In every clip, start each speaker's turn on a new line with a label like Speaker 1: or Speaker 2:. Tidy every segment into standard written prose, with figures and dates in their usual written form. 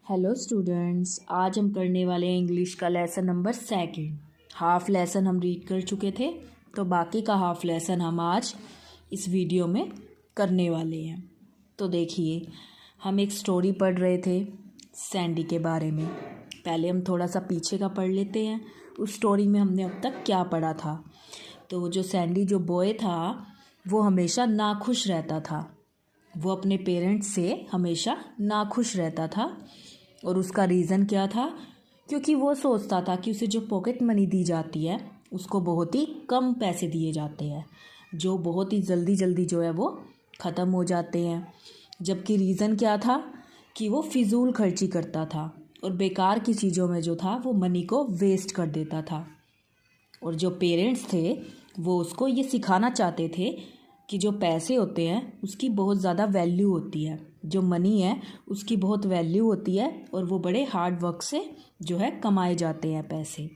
Speaker 1: Hello students, आज हम करने वाले हैं इंग्लिश का लेसन नंबर 2। हाफ लेसन हम रीड कर चुके थे, तो बाकी का हाफ लेसन हम आज इस वीडियो में करने वाले हैं। तो देखिए, हम एक स्टोरी पढ़ रहे थे सैंडी के बारे में। पहले हम थोड़ा सा पीछे का पढ़ लेते हैं, उस स्टोरी में हमने अब तक क्या पढ़ा था। तो जो सैंडी जो बॉय था वो हमेशा नाखुश रहता था। वो अपने पेरेंट्स से हमेशा नाखुश रहता था और उसका रीज़न क्या था? क्योंकि वो सोचता था कि उसे जो पॉकेट मनी दी जाती है उसको बहुत ही कम पैसे दिए जाते हैं, जो बहुत ही जल्दी जल्दी जो है वो ख़त्म हो जाते हैं। जबकि रीज़न क्या था कि वो फिजूल खर्ची करता था और बेकार की चीज़ों में जो था वो मनी को वेस्ट कर देता था। और जो पेरेंट्स थे वो उसको ये सिखाना चाहते थे कि जो पैसे होते हैं उसकी बहुत ज़्यादा वैल्यू होती है, जो मनी है उसकी बहुत वैल्यू होती है और वो बड़े हार्ड वर्क से जो है कमाए जाते हैं पैसे।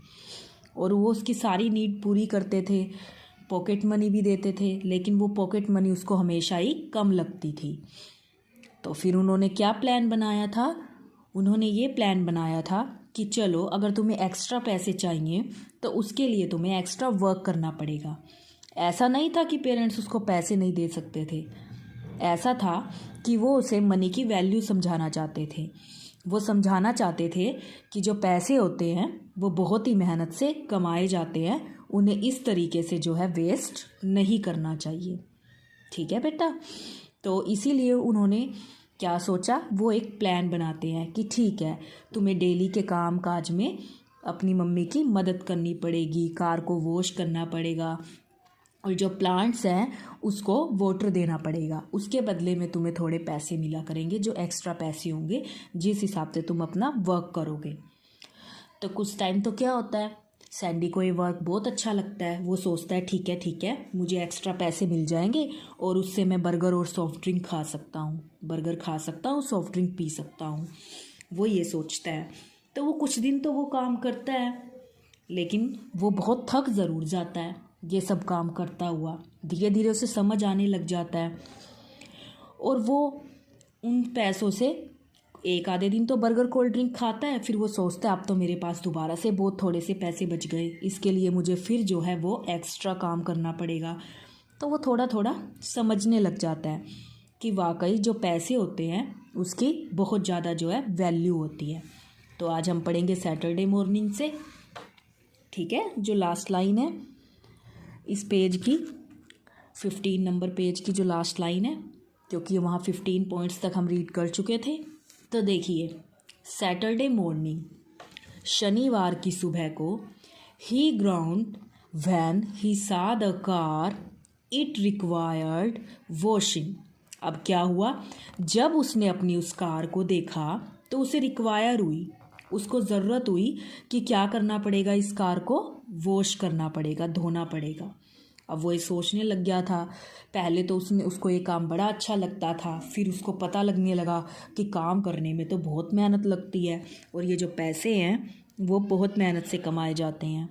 Speaker 1: और वो उसकी सारी नीड पूरी करते थे, पॉकेट मनी भी देते थे, लेकिन वो पॉकेट मनी उसको हमेशा ही कम लगती थी। तो फिर उन्होंने क्या प्लान बनाया था? उन्होंने ये प्लान बनाया था कि चलो, अगर तुम्हें एक्स्ट्रा पैसे चाहिए तो उसके लिए तुम्हें एक्स्ट्रा वर्क करना पड़ेगा। ऐसा नहीं था कि पेरेंट्स उसको पैसे नहीं दे सकते थे, ऐसा था कि वो उसे मनी की वैल्यू समझाना चाहते थे। वो समझाना चाहते थे कि जो पैसे होते हैं वो बहुत ही मेहनत से कमाए जाते हैं, उन्हें इस तरीके से जो है वेस्ट नहीं करना चाहिए। ठीक है बेटा? तो इसीलिए उन्होंने क्या सोचा, वो एक प्लान बनाते हैं कि ठीक है, तुम्हें डेली के काम काज में अपनी मम्मी की मदद करनी पड़ेगी, कार को वॉश करना पड़ेगा और जो प्लांट्स हैं उसको वाटर देना पड़ेगा। उसके बदले में तुम्हें थोड़े पैसे मिला करेंगे, जो एक्स्ट्रा पैसे होंगे जिस हिसाब से तुम अपना वर्क करोगे। तो कुछ टाइम तो क्या होता है, सैंडी को ये वर्क बहुत अच्छा लगता है। वो सोचता है ठीक है, मुझे एक्स्ट्रा पैसे मिल जाएंगे और उससे मैं बर्गर और सॉफ्ट ड्रिंक खा सकता हूँ, बर्गर खा सकता हूँ, सॉफ्ट ड्रिंक पी सकता हूँ। वो ये सोचता है। तो वो कुछ दिन तो वो काम करता है, लेकिन वो बहुत थक ज़रूर जाता है ये सब काम करता हुआ। धीरे धीरे उसे समझ आने लग जाता है और वो उन पैसों से एक आधे दिन तो बर्गर कोल्ड ड्रिंक खाता है। फिर वो सोचता है अब तो मेरे पास दोबारा से बहुत थोड़े से पैसे बच गए, इसके लिए मुझे फिर जो है वो एक्स्ट्रा काम करना पड़ेगा। तो वो थोड़ा थोड़ा समझने लग जाता है कि वाकई जो पैसे होते हैं उसकी बहुत ज़्यादा जो है वैल्यू होती है। तो आज हम पढ़ेंगे सैटरडे मॉर्निंग से। ठीक है? जो लास्ट लाइन है इस पेज की, 15 नंबर पेज की जो लास्ट लाइन है, क्योंकि वहाँ 15 पॉइंट्स तक हम रीड कर चुके थे। तो देखिए, सैटरडे मॉर्निंग, शनिवार की सुबह को, ही ग्राउंड व्हेन ही सा the car it required washing. अब क्या हुआ, जब उसने अपनी उस कार को देखा तो उसे रिक्वायर हुई, उसको ज़रूरत हुई कि क्या करना पड़ेगा, इस कार को वॉश करना पड़ेगा, धोना पड़ेगा। अब वो ये सोचने लग गया था। पहले तो उसको ये काम बड़ा अच्छा लगता था, फिर उसको पता लगने लगा कि काम करने में तो बहुत मेहनत लगती है और ये जो पैसे हैं वो बहुत मेहनत से कमाए जाते हैं।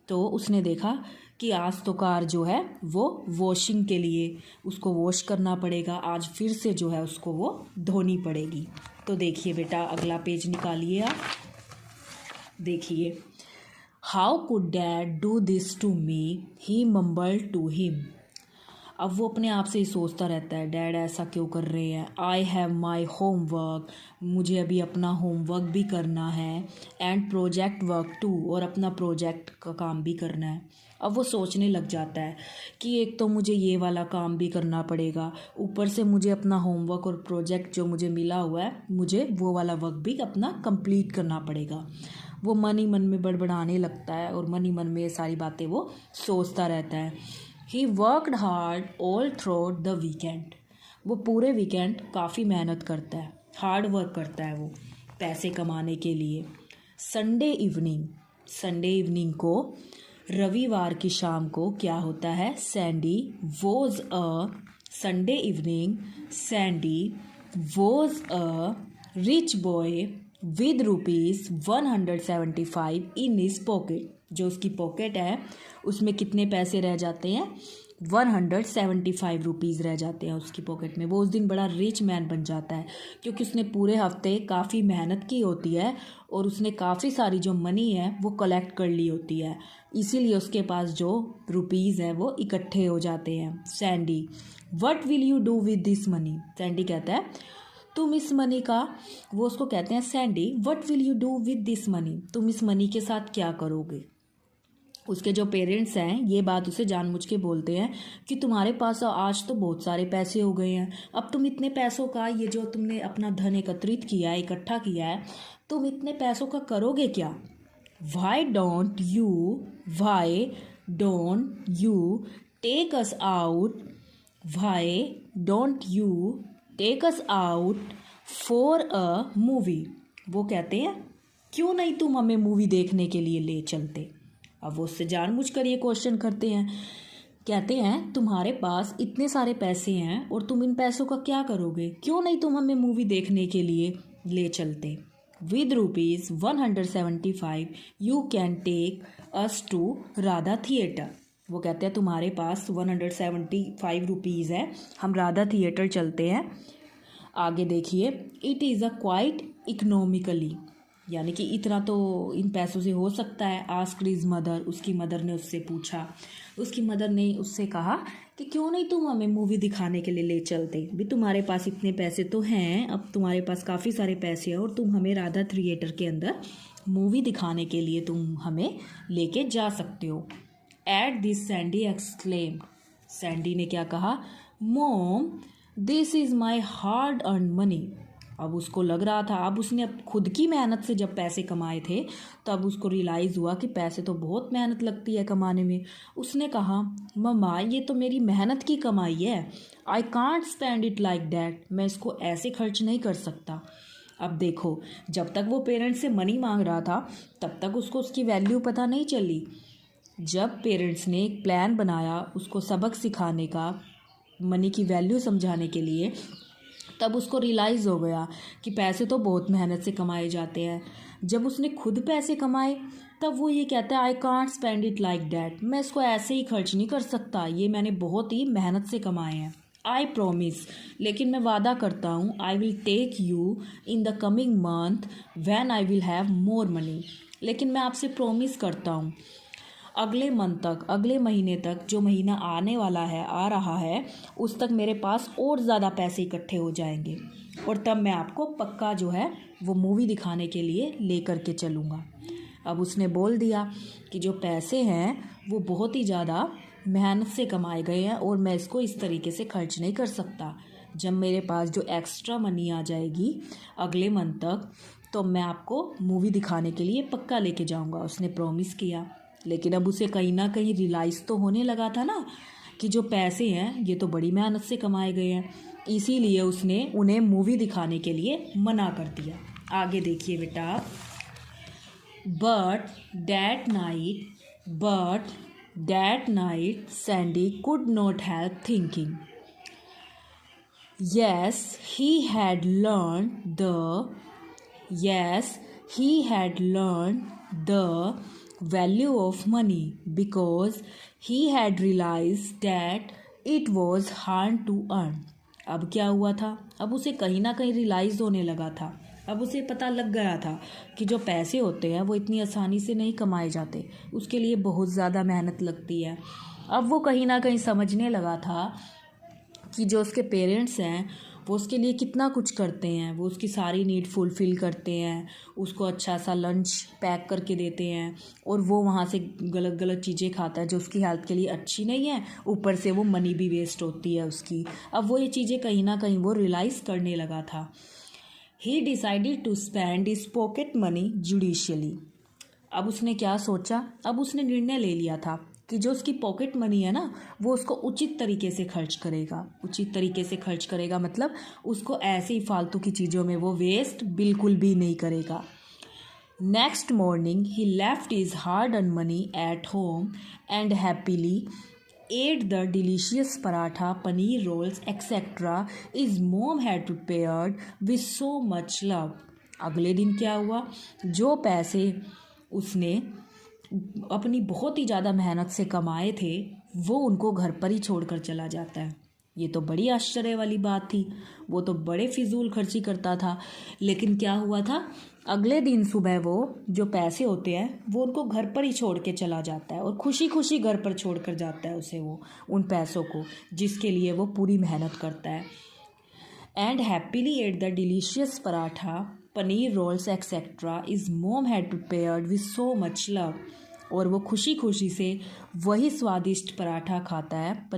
Speaker 1: तो उसने देखा कि आज तो कार जो है वो वॉशिंग के लिए उसको वॉश करना पड़ेगा, आज फिर से जो है उसको वो धोनी पड़ेगी। तो देखिए बेटा, अगला पेज निकालिए आप। देखिए, how could dad do this to me, he mumbled to him. अब वो अपने आप से ही सोचता रहता है, डैड ऐसा क्यों कर रहे हैं। आई हैव माई होमवर्क, मुझे अभी अपना होमवर्क भी करना है, एंड प्रोजेक्ट वर्क टू, और अपना प्रोजेक्ट का काम भी करना है। अब वो सोचने लग जाता है कि एक तो मुझे ये वाला काम भी करना पड़ेगा, ऊपर से मुझे अपना होमवर्क और प्रोजेक्ट जो मुझे मिला हुआ है, मुझे वो वाला वर्क भी अपना कंप्लीट करना पड़ेगा। वो मन ही मन में बड़बड़ाने लगता है और मन ही मन में ये सारी बातें वो सोचता रहता है। He worked hard all through the weekend. वो पूरे वीकेंड काफ़ी मेहनत करता है, हार्ड वर्क करता है वो पैसे कमाने के लिए। संडे इवनिंग को, रविवार की शाम को क्या होता है, Sunday evening Sandy was a rich boy with ₹175 in his pocket. जो उसकी पॉकेट है उसमें कितने पैसे रह जाते हैं, 175 रुपीज़ रह जाते हैं उसकी पॉकेट में। वो उस दिन बड़ा रिच मैन बन जाता है क्योंकि उसने पूरे हफ्ते काफ़ी मेहनत की होती है और उसने काफ़ी सारी जो मनी है वो कलेक्ट कर ली होती है, इसीलिए उसके पास जो रुपीज़ हैं वो इकट्ठे हो जाते हैं। Sandy, what will you do with this money? Sandy कहता है तुम इस मनी का, वो उसको कहते हैं Sandy what will you do with this money, तुम इस मनी के साथ क्या करोगे? उसके जो पेरेंट्स हैं ये बात उसे जानबूझ के बोलते हैं कि तुम्हारे पास आज तो बहुत सारे पैसे हो गए हैं, अब तुम इतने पैसों का, ये जो तुमने अपना धन एकत्रित किया है, इकट्ठा किया है, तुम इतने पैसों का करोगे क्या? Why don't you take us out, why don't you take us out for a movie? वो कहते हैं क्यों नहीं तुम हमें मूवी देखने के लिए ले चलते? अब वो उससे जानबूझकर ये क्वेश्चन करते हैं, कहते हैं तुम्हारे पास इतने सारे पैसे हैं और तुम इन पैसों का क्या करोगे, क्यों नहीं तुम हमें मूवी देखने के लिए ले चलते? With ₹175 you can take us to Radha theatre. वो कहते हैं तुम्हारे पास 175 रुपीज़ है, हम राधा थिएटर चलते हैं। आगे देखिए, it is a quite economically, यानी कि इतना तो इन पैसों से हो सकता है। आस्क्ड हिज मदर, उसकी मदर ने उससे पूछा, उसकी मदर ने उससे कहा कि क्यों नहीं तुम हमें मूवी दिखाने के लिए ले चलते, भी तुम्हारे पास इतने पैसे तो हैं, अब तुम्हारे पास काफ़ी सारे पैसे हैं और तुम हमें राधा थिएटर के अंदर मूवी दिखाने के लिए तुम हमें लेके जा सकते हो। At this Sandy exclaimed, Sandy ने क्या कहा, mom this is my hard earn money. अब उसको लग रहा था, अब उसने खुद की मेहनत से जब पैसे कमाए थे तब उसको रियलाइज़ हुआ कि पैसे तो बहुत मेहनत लगती है कमाने में। उसने कहा मम्मा ये तो मेरी मेहनत की कमाई है, I can't spend it like that, मैं इसको ऐसे खर्च नहीं कर सकता। अब देखो, जब तक वो पेरेंट्स से मनी मांग रहा था तब तक उसको उसकी वैल्यू पता नहीं चली। जब पेरेंट्स ने एक प्लान बनाया उसको सबक सिखाने का, मनी की वैल्यू समझाने के लिए, तब उसको रियलाइज़ हो गया कि पैसे तो बहुत मेहनत से कमाए जाते हैं। जब उसने खुद पैसे कमाए तब वो ये कहता है I can't spend it like that, मैं इसको ऐसे ही खर्च नहीं कर सकता, ये मैंने बहुत ही मेहनत से कमाए हैं। आई प्रोमिस, लेकिन मैं वादा करता हूँ, I will take you in the coming month when I will have more money, लेकिन मैं आपसे प्रोमिस करता हूँ अगले मंथ तक, अगले महीने तक, जो महीना आने वाला है, आ रहा है, उस तक मेरे पास और ज़्यादा पैसे इकट्ठे हो जाएंगे और तब मैं आपको पक्का जो है वो मूवी दिखाने के लिए ले कर के चलूँगा। अब उसने बोल दिया कि जो पैसे हैं वो बहुत ही ज़्यादा मेहनत से कमाए गए हैं और मैं इसको इस तरीके से खर्च नहीं कर सकता। जब मेरे पास जो एक्स्ट्रा मनी आ जाएगी अगले मंथ तक तो मैं आपको मूवी दिखाने के लिए पक्का लेके जाऊँगा। उसने प्रॉमिस किया, लेकिन अब उसे कहीं ना कहीं रियलाइज़ तो होने लगा था ना कि जो पैसे हैं ये तो बड़ी मेहनत से कमाए गए हैं, इसीलिए उसने उन्हें मूवी दिखाने के लिए मना कर दिया। आगे देखिए बेटा, but that night Sandy could not help thinking, yes he had learned the value of money because he had realized that it was hard to earn। अब क्या हुआ था, अब उसे कहीं ना कहीं रियलाइज़ होने लगा था, अब उसे पता लग गया था कि जो पैसे होते हैं वो इतनी आसानी से नहीं कमाए जाते, उसके लिए बहुत ज़्यादा मेहनत लगती है। अब वो कहीं ना कहीं समझने लगा था कि जो उसके पेरेंट्स हैं वो उसके लिए कितना कुछ करते हैं, वो उसकी सारी नीड फुलफ़िल करते हैं, उसको अच्छा सा लंच पैक करके देते हैं और वो वहाँ से गलत गलत चीज़ें खाता है जो उसकी हेल्थ के लिए अच्छी नहीं है, ऊपर से वो मनी भी वेस्ट होती है उसकी। अब वो ये चीज़ें कहीं ना कहीं वो रियलाइज़ करने लगा था। He decided to spend his pocket money judiciously. अब उसने क्या सोचा, अब उसने निर्णय ले लिया था कि जो उसकी पॉकेट मनी है ना वो उसको उचित तरीके से खर्च करेगा। उचित तरीके से खर्च करेगा मतलब उसको ऐसे ही फालतू की चीज़ों में वो वेस्ट बिल्कुल भी नहीं करेगा। Next morning he left his hard earn money at home and happily ate the delicious paratha, paneer rolls, etc. his mom had prepared with so much love। अगले दिन क्या हुआ, जो पैसे उसने अपनी बहुत ही ज़्यादा मेहनत से कमाए थे वो उनको घर पर ही छोड़कर चला जाता है। ये तो बड़ी आश्चर्य वाली बात थी। वो तो बड़े फिजूल खर्ची करता था, लेकिन क्या हुआ था, अगले दिन सुबह वो जो पैसे होते हैं वो उनको घर पर ही छोड़ के चला जाता है और खुशी खुशी घर पर छोड़ कर जाता है उसे, वो उन पैसों को जिसके लिए वो पूरी मेहनत करता है। And happily ate the delicious paratha, paneer rolls etcetera is mom had prepared with so much love. और वो खुशी खुशी से वही स्वादिष्ट पराठा खाता है,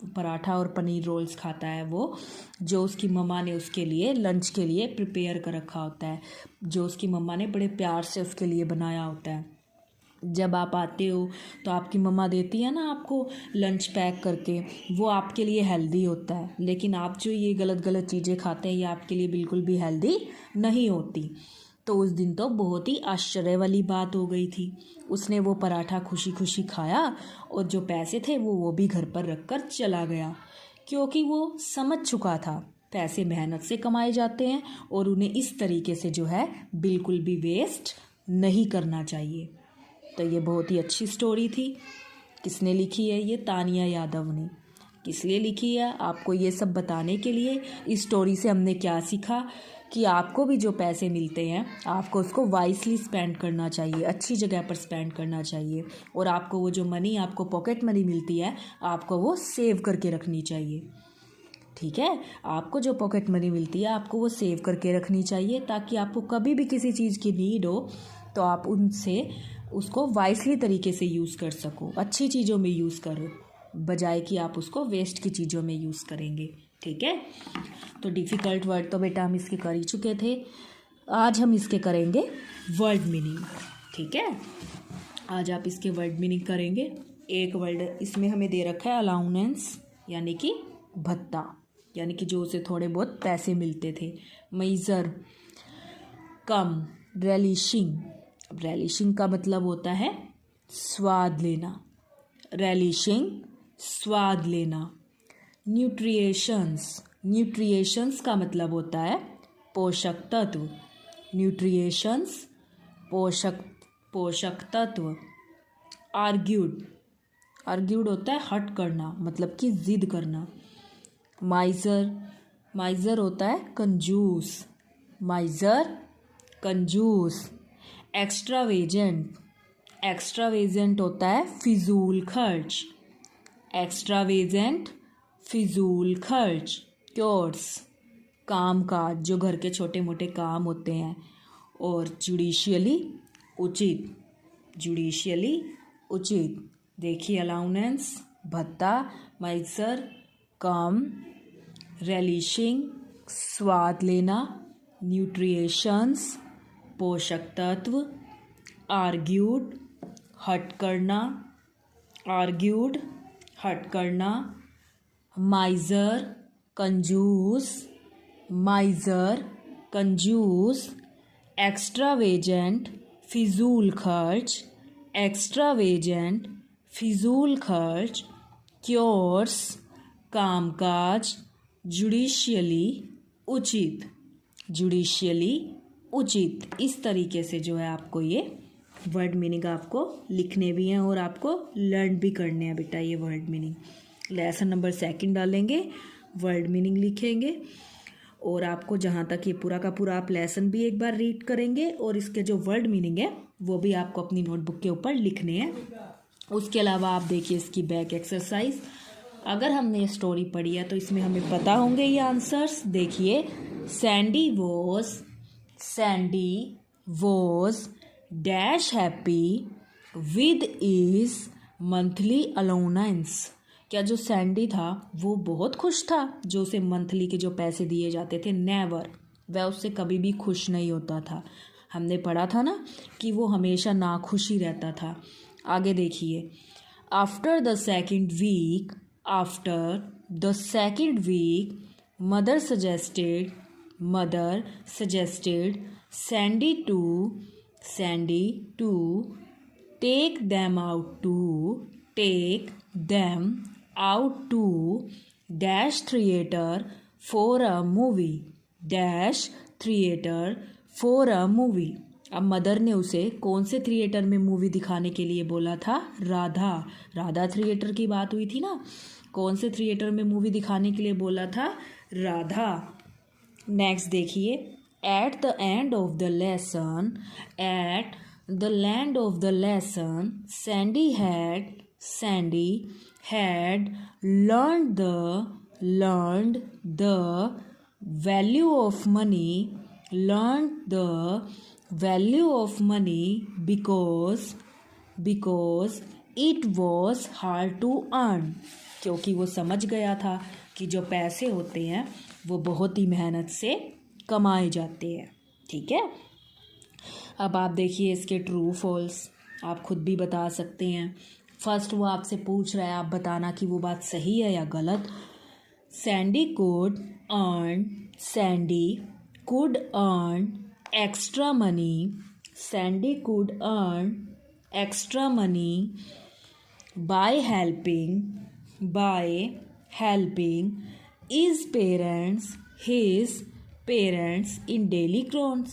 Speaker 1: पराठा और पनीर रोल्स खाता है वो, जो उसकी मम्मा ने उसके लिए लंच के लिए प्रिपेयर कर रखा होता है, जो उसकी मम्मा ने बड़े प्यार से उसके लिए बनाया होता है। जब आप आते हो तो आपकी मम्मा देती है ना आपको लंच पैक करके, वो आपके लिए हेल्दी होता है, लेकिन आप जो ये गलत गलत चीज़ें खाते हैं ये आपके लिए बिल्कुल भी हेल्दी नहीं होती। तो उस दिन तो बहुत ही आश्चर्य वाली बात हो गई थी। उसने वो पराठा खुशी खुशी खाया और जो पैसे थे वो भी घर पर रख कर चला गया, क्योंकि वो समझ चुका था पैसे मेहनत से कमाए जाते हैं और उन्हें इस तरीके से जो है बिल्कुल भी वेस्ट नहीं करना चाहिए। तो ये बहुत ही अच्छी स्टोरी थी। किसने लिखी है? ये तानिया यादव ने। किस लिए लिखी है? आपको ये सब बताने के लिए। इस स्टोरी से हमने क्या सीखा कि आपको भी जो पैसे मिलते हैं आपको उसको वाइसली स्पेंड करना चाहिए, अच्छी जगह पर स्पेंड करना चाहिए, और आपको वो जो मनी आपको पॉकेट मनी मिलती है आपको वो सेव करके रखनी चाहिए। ठीक है, आपको जो पॉकेट मनी मिलती है आपको वो सेव करके रखनी चाहिए, ताकि आपको कभी भी किसी चीज़ की नीड हो तो आप उनसे उसको वाइसली तरीके से यूज़ कर सको, अच्छी चीज़ों में यूज़ करो, बजाय कि आप उसको वेस्ट की चीज़ों में यूज़ करेंगे। ठीक है, तो डिफ़िकल्ट वर्ड तो बेटा हम इसके कर ही चुके थे। आज हम इसके करेंगे वर्ड मीनिंग। ठीक है, आज आप इसके वर्ड मीनिंग करेंगे। एक वर्ड इसमें हमें दे रखा है अलाउंस, यानी कि भत्ता, यानी कि जो उसे थोड़े बहुत पैसे मिलते थे। मेजर, कम, रेलिशिंग। रेलिशिंग का मतलब होता है स्वाद लेना, रेलिशिंग स्वाद लेना। न्यूट्रिएशंस, न्यूट्रिएशंस का मतलब होता है पोषक तत्व, न्यूट्रिएशंस पोषक तत्व। आर्ग्यूड, आर्ग्यूड होता है हट करना, मतलब कि जिद करना। माइजर, माइजर होता है कंजूस, माइजर कंजूस। एक्स्ट्रावेजेंट, एक्स्ट्रावेजेंट होता है फिजूल खर्च, एक्स्ट्रावेजेंट फिजूल खर्च। क्योर्स, काम काज, जो घर के छोटे मोटे काम होते हैं। और जुडिशियली उचित, जुडिशियली उचित। देखिए अलाउंस, भत्ता, माइजर, कम, रेलिशिंग स्वाद लेना, न्यूट्रिएशंस पोषक तत्व, आर्ग्यूड हट करना, आर्ग्यूड हट करना। माइजर कंजूस, माइजर कंजूस। एक्स्ट्रावेजेंट फिजूल खर्च, एक्स्ट्रावेजेंट फिजूल खर्च। क्योर्स कामकाज, जुडिशियली उचित, जुडिशियली उचित। इस तरीके से जो है आपको ये वर्ड मीनिंग आपको लिखने भी हैं और आपको लर्न भी करने हैं बेटा ये वर्ड मीनिंग। लेसन नंबर 2 डालेंगे, वर्ड मीनिंग लिखेंगे, और आपको जहाँ तक ये पूरा का पूरा आप लेसन भी एक बार रीड करेंगे और इसके जो वर्ड मीनिंग है वो भी आपको अपनी नोटबुक के ऊपर लिखने हैं। उसके अलावा आप देखिए इसकी बैक एक्सरसाइज। अगर हमने ये स्टोरी पढ़ी है तो इसमें हमें पता होंगे ये आंसर्स। देखिए, Sandy was dash happy with is monthly allowance. क्या जो सैंडी था वो बहुत खुश था जो उसे मंथली के जो पैसे दिए जाते थे? नेवर, वह उससे कभी भी खुश नहीं होता था। हमने पढ़ा था ना कि वो हमेशा नाखुश ही रहता था। आगे देखिए, after the second week mother suggested Sandy to take them out to dash theater for a movie, dash theater for a movie. अब मदर ने उसे कौन से थिएटर में मूवी दिखाने के लिए बोला था? राधा। राधा थिएटर की बात हुई थी ना, कौन से थिएटर में मूवी दिखाने के लिए बोला था? राधा। नेक्स्ट देखिए, at the end of the lesson, at the land of the lesson, Sandy had learned the value of money, because it was hard to earn, क्योंकि वो समझ गया था कि जो पैसे होते हैं वो बहुत ही मेहनत से कमाए जाते हैं। ठीक है, अब आप देखिए इसके ट्रू फॉल्स, आप खुद भी बता सकते हैं। फर्स्ट वो आपसे पूछ रहा है, आप बताना कि वो बात सही है या गलत। Sandy could earn extra money. Sandy could earn extra money by helping his parents in daily crowns.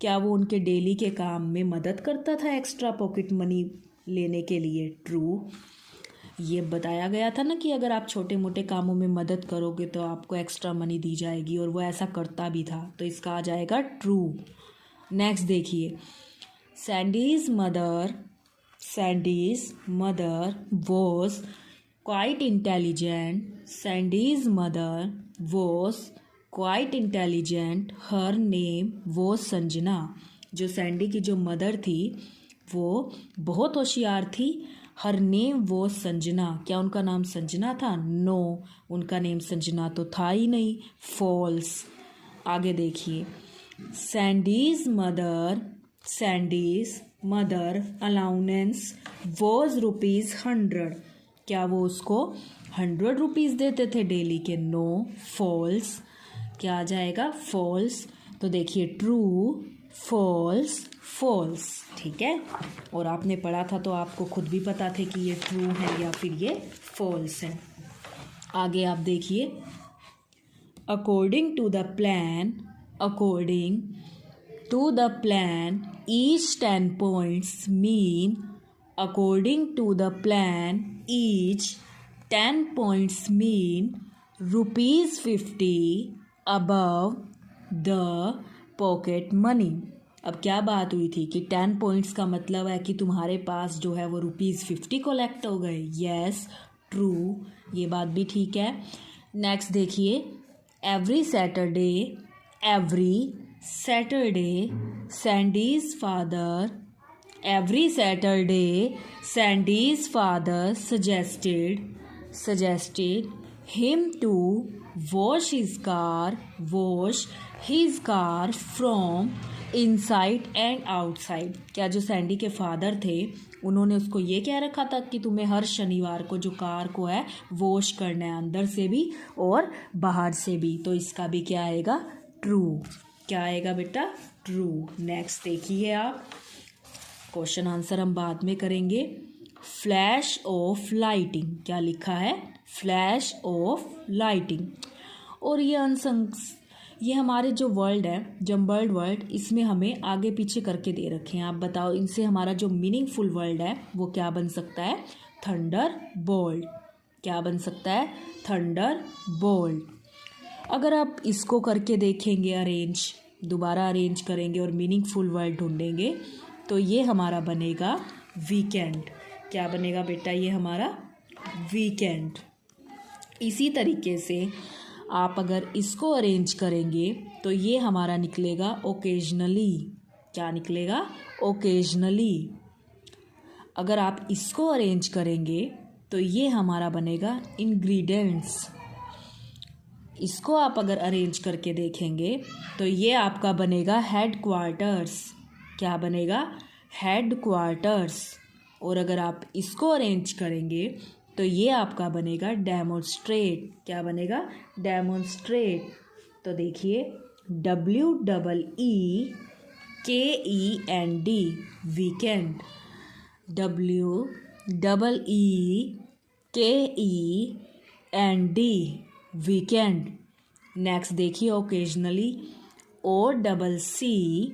Speaker 1: क्या वो उनके डेली के काम में मदद करता था एक्स्ट्रा पॉकेट मनी लेने के लिए? ट्रू। ये बताया गया था ना कि अगर आप छोटे मोटे कामों में मदद करोगे तो आपको एक्स्ट्रा मनी दी जाएगी, और वो ऐसा करता भी था, तो इसका आ जाएगा ट्रू। नेक्स्ट देखिए, Sandy's mother was quite intelligent, her name was Sanjana. जो सैंडी की जो मदर थी वो बहुत होशियार थी। हर नेम वो संजना, क्या उनका नाम संजना था? नो, उनका नेम संजना तो था ही नहीं। फॉल्स। आगे देखिए, सैंडीज मदर अलाउंस वॉज ₹100, क्या वो उसको 100 रुपीज़ देते थे डेली के? No, false. क्या आ जाएगा? फॉल्स। तो देखिए ट्रू, फॉल्स। ठीक है, और आपने पढ़ा था तो आपको खुद भी पता थे कि ये ट्रू है या फिर ये फॉल्स है। आगे आप देखिए, according to the plan each 10 points mean, according to the plan each 10 points mean ₹50 above the pocket money। अब क्या बात हुई थी कि 10 पॉइंट्स का मतलब है कि तुम्हारे पास जो है वो ₹50 कलेक्ट हो गए। यस, ट्रू, ये बात भी ठीक है। नेक्स्ट देखिए, every Saturday Sandy's father suggested him to wash his car from inside and outside। क्या जो सैंडी के फादर थे उन्होंने उसको ये कह रखा था कि तुम्हें हर शनिवार को जो कार को है वॉश करना है, अंदर से भी और बाहर से भी। तो इसका भी क्या आएगा? ट्रू। क्या आएगा बेटा? ट्रू। नेक्स्ट देखिए आप, क्वेश्चन आंसर हम बाद में करेंगे। फ्लैश ऑफ लाइटिंग, क्या लिखा है? Flash of lighting. और ये हमारे जो वर्ल्ड है, जम्बल्ड वर्ल्ड, इसमें हमें आगे पीछे करके दे रखे हैं। आप बताओ इनसे हमारा जो मीनिंगफुल वर्ल्ड है वो क्या बन सकता है? Thunder bolt. क्या बन सकता है? Thunder bolt. अगर आप इसको करके देखेंगे, दोबारा अरेंज करेंगे और मीनिंगफुल वर्ड ढूंढेंगे तो ये हमारा बनेगा वीकेंड। क्या बनेगा बेटा? ये हमारा वीकेंड। इसी तरीके से आप अगर इसको अरेंज करेंगे तो ये हमारा निकलेगा ओकेजनली। क्या निकलेगा? ओकेजनली। अगर आप इसको अरेंज करेंगे तो ये हमारा बनेगा इंग्रेडिएंट्स। इसको आप अगर अरेंज करके देखेंगे तो ये आपका बनेगा हेडक्वार्टर्स। क्या बनेगा? हेडक्वार्टर्स। और अगर आप इसको अरेंज करेंगे तो ये आपका बनेगा डेमोन्स्ट्रेट। क्या बनेगा? डेमोन्स्ट्रेट। तो देखिए WEEKEND weekend, WEEKEND weekend. Next देखिए occasionally, OCCASIONALLY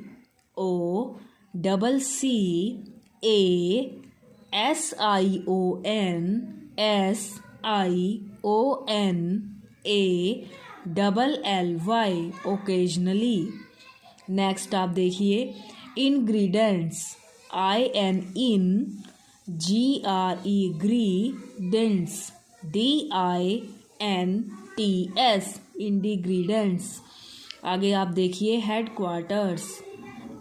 Speaker 1: OCASIONSIONALLY occasionally। Next आप देखिए इंग्रीडियंट्स INGREDIENTS DINTS इंग्रीडियंट्स। आगे आप देखिए headquarters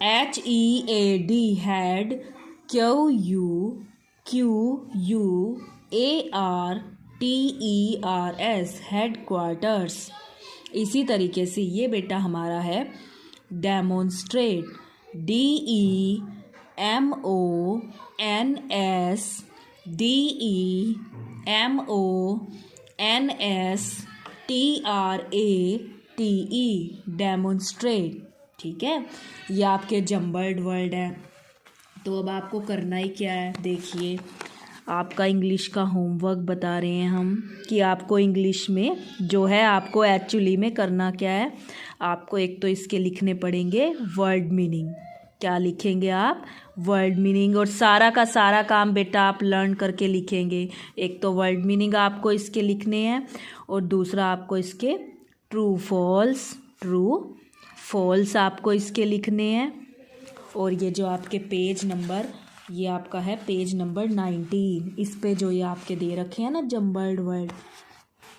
Speaker 1: HEAD head QUARTERS headquarters. इसी तरीके से ये बेटा हमारा है डेमोन्स्ट्रेट DEMONSTRATE डेमोन्स्ट्रेट। ठीक है, ये आपके जम्बल्ड वर्ड है। तो अब आपको करना ही क्या है, देखिए आपका इंग्लिश का होमवर्क बता रहे हैं हम कि आपको इंग्लिश में जो है आपको एक्चुअली में करना क्या है। आपको एक तो इसके लिखने पड़ेंगे वर्ड मीनिंग। क्या लिखेंगे आप? Word meaning. और सारा का सारा काम बेटा आप लर्न करके लिखेंगे। एक तो वर्ड मीनिंग आपको इसके लिखने हैं और दूसरा आपको इसके ट्रू फॉल्स आपको इसके लिखने हैं। और ये जो आपके पेज नंबर, ये आपका है पेज नंबर 19। इस पे जो ये आपके दे रखे हैं ना जम्बल्ड वर्ड,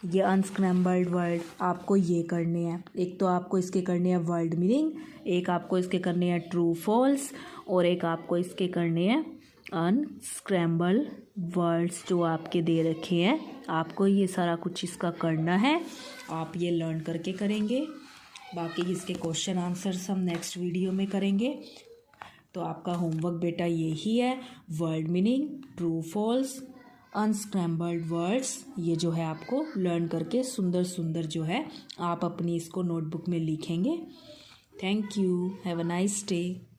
Speaker 1: ये अनस्क्रैम्बल्ड वर्ड, आपको ये करने हैं। एक तो आपको इसके करने हैं वर्ड मीनिंग, एक आपको इसके करने हैं ट्रू फॉल्स, और एक आपको इसके करने हैं अनस्क्रैम्बल वर्ड्स जो आपके दे रखे हैं। आपको ये सारा कुछ इसका करना है, आप ये लर्न करके करेंगे। बाकी इसके क्वेश्चन आंसर्स हम नेक्स्ट वीडियो में करेंगे। तो आपका होमवर्क बेटा यही है, word meaning, true false, unscrambled words, ये जो है आपको लर्न करके सुंदर सुंदर जो है आप अपनी इसको नोटबुक में लिखेंगे। Thank you, have a nice day.